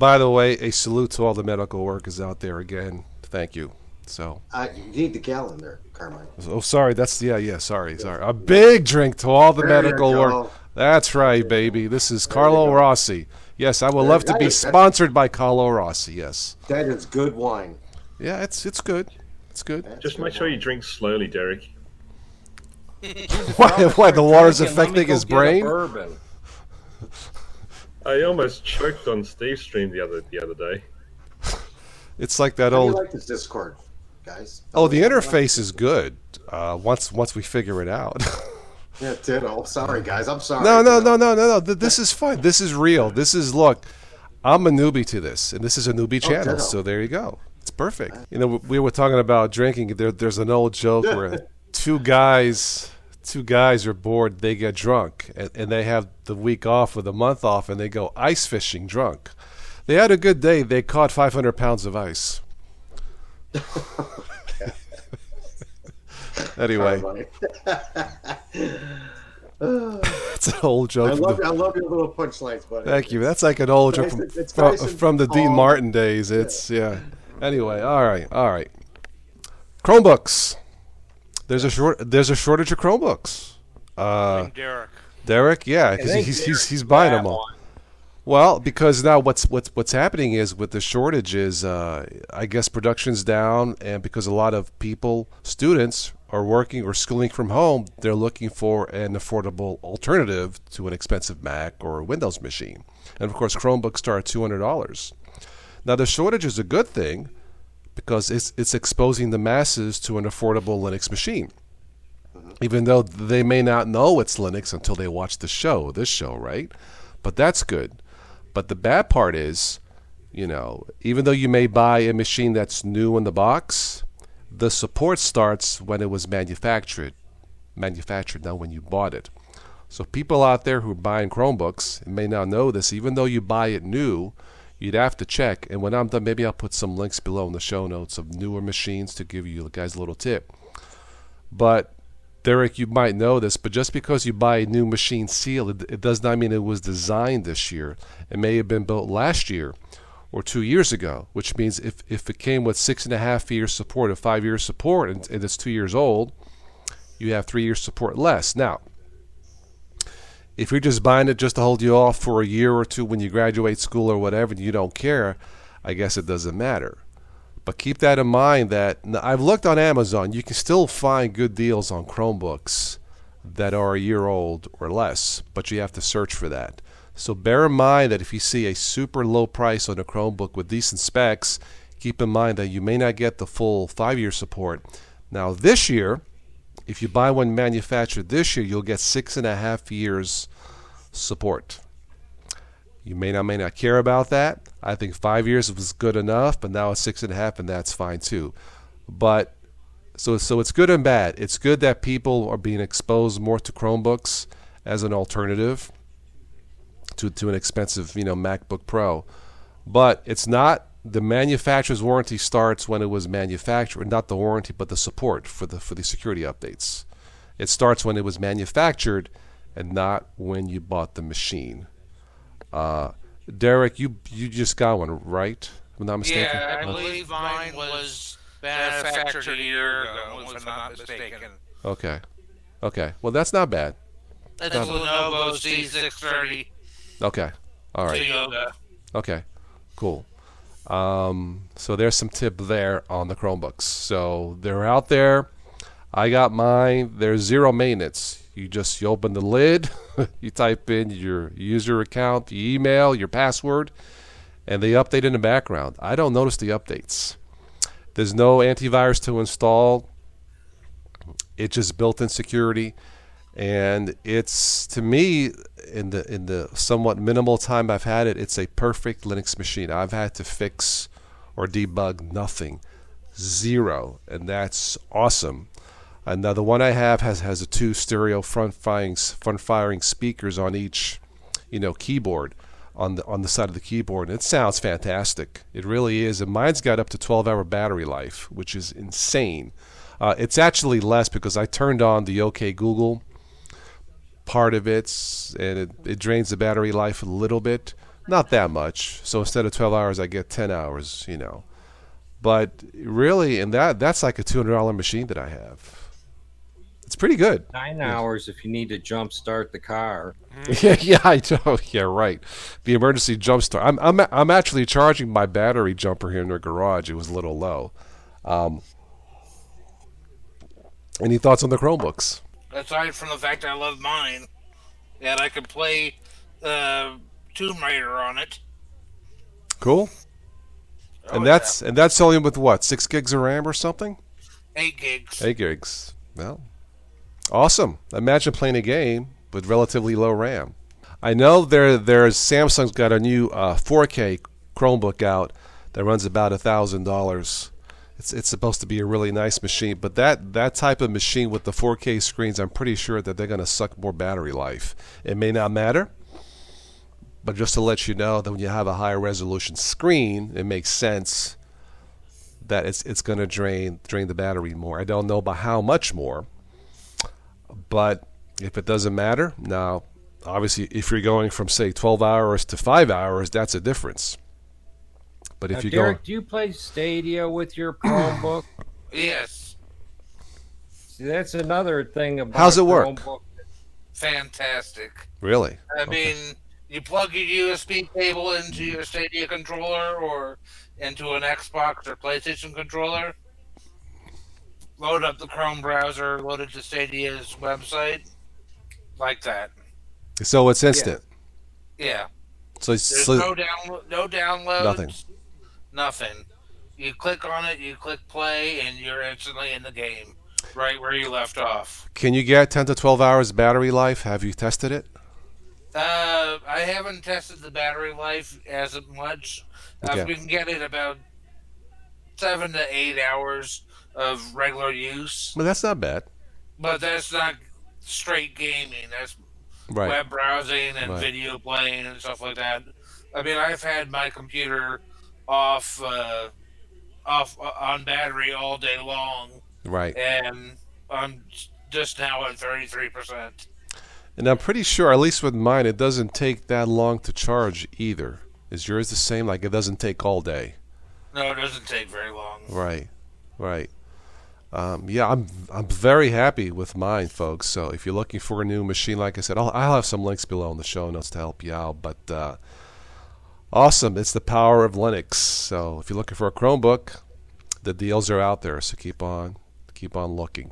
by the way, a salute to all the medical workers out there again. Thank you. So you need the calendar, Carmine. Oh, sorry. Sorry. A big drink to all the medical work. That's right, baby. This is Carlo Rossi. Yes, I would love to be sponsored by Carlo Rossi. Yes. That is good wine. Yeah, it's good. It's good. Just make sure you drink slowly, Derek. Why the water's affecting his brain? Bourbon. I almost choked on Steve's stream the other day. It's like that How old. do you like this Discord, guys? Oh, the interface is good. Once we figure it out. Yeah, ditto. Sorry, guys. I'm sorry. No. This is fun. This is real. Look, I'm a newbie to this, and this is a newbie channel. ditto. So there you go. It's perfect. You know, we were talking about drinking. There's an old joke where two guys are bored. They get drunk, and they have the week off or the month off, and they go ice fishing drunk. They had a good day. They caught 500 pounds of ice. Anyway, it's an old joke. I love your little punchlines, buddy. Thank you. That's like an old joke from the Dean Martin days. Yeah. Anyway, all right. Chromebooks. There's a shortage of Chromebooks. Derek, yeah, because he's buying them all. Well, because now what's happening is with the shortages, I guess production's down, and because a lot of students are working or schooling from home, they're looking for an affordable alternative to an expensive Mac or a Windows machine. And of course, Chromebooks start at $200. Now the shortage is a good thing because it's exposing the masses to an affordable Linux machine. Even though they may not know it's Linux until they watch this show, right? But that's good. But the bad part is, even though you may buy a machine that's new in the box, the support starts when it was manufactured, not when you bought it. So people out there who are buying Chromebooks may not know this. Even though you buy it new, you'd have to check. And when I'm done, maybe I'll put some links below in the show notes of newer machines to give you guys a little tip. But Derek, you might know this, but just because you buy a new machine sealed, it does not mean it was designed this year. It may have been built last year or 2 years ago, which means if it came with 6.5 years support or 5 years support and it's 2 years old, you have 3 years support less. Now, if you're just buying it just to hold you off for a year or two when you graduate school or whatever and you don't care, I guess it doesn't matter. But keep that in mind that I've looked on Amazon. You can still find good deals on Chromebooks that are a year old or less, but you have to search for that. So bear in mind that if you see a super low price on a Chromebook with decent specs, keep in mind that you may not get the full 5-year support. Now this year, if you buy one manufactured this year, you'll get 6.5 years support. You may not care about that. I think 5 years was good enough, but now it's 6.5, and that's fine too. But so it's good and bad. It's good that people are being exposed more to Chromebooks as an alternative to an expensive, MacBook Pro. But it's not. The manufacturer's warranty starts when it was manufactured, not the warranty, but the support for the security updates. It starts when it was manufactured, and not when you bought the machine. Derek, you just got one, right? If I'm not mistaken. Yeah, I believe mine was manufactured a year ago, if I'm not mistaken. Okay. Well, that's not bad. That's Lenovo Z630. Okay. All right. Toyota. Okay. Cool. So there's some tip there on the Chromebooks. So they're out there. I got mine. There's zero maintenance. You open the lid, you type in your user account, your email, your password, and they update in the background. I don't notice the updates. There's no antivirus to install. It's just built-in security, and it's, to me, in the somewhat minimal time I've had it, it's a perfect Linux machine. I've had to fix or debug nothing, zero, and that's awesome. And now the one I have has a 2 stereo front-firing speakers on each, keyboard, on the side of the keyboard. And it sounds fantastic. It really is. And mine's got up to 12-hour battery life, which is insane. It's actually less because I turned on the OK Google part of it, and it drains the battery life a little bit. Not that much. So instead of 12 hours, I get 10 hours, you know. But really, and that's like a $200 machine that I have. It's pretty good. 9 hours if you need to jump start the car. Yeah, I know. Yeah, right. The emergency jump start. I'm actually charging my battery jumper here in the garage. It was a little low. Any thoughts on the Chromebooks? Aside from the fact I love mine, and I could play Tomb Raider on it. Cool. Oh, And that's only with what, 6 gigs of RAM or something? 8 gigs. 8 gigs. Well, awesome. Imagine playing a game with relatively low RAM. I know there's Samsung's got a new 4K Chromebook out that runs about $1,000. It's supposed to be a really nice machine, but that type of machine with the 4K screens, I'm pretty sure that they're going to suck more battery life. It may not matter, but just to let you know that when you have a higher resolution screen, it makes sense that it's going to drain the battery more. I don't know by how much more, but if it doesn't matter, now obviously if you're going from say 12 hours to 5 hours, that's a difference. But if you Derek, go, do you play Stadia with your Chromebook? Yes. See, that's another thing about How's it work? Chromebook. Fantastic. really? I mean, you plug your USB cable into your Stadia controller or into an Xbox or PlayStation controller, load up the Chrome browser, load it to Stadia's website, like that. So it's instant. Yeah. So, There's so no downloads. Nothing. Nothing. You click on it, you click play, and you're instantly in the game, right where you left off. can you get 10 to 12 hours battery life? Have you tested it? I haven't tested the battery life as much. Okay. We can get it about 7 to 8 hours of regular use, Well, that's not bad. but that's not straight gaming. That's Right. web browsing and Right. video playing and stuff like that. I mean, I've had my computer off on battery all day long, Right. and I'm just now at 33%. And I'm pretty sure, at least with mine, it doesn't take that long to charge either. Is yours the same? Like it doesn't take all day? No, it doesn't take very long. Right. Right. Yeah, I'm very happy with mine, folks. So if you're looking for a new machine, like I said, I'll have some links below in the show notes to help you out. But awesome, it's the power of Linux. So if you're looking for a Chromebook, the deals are out there. So keep on looking.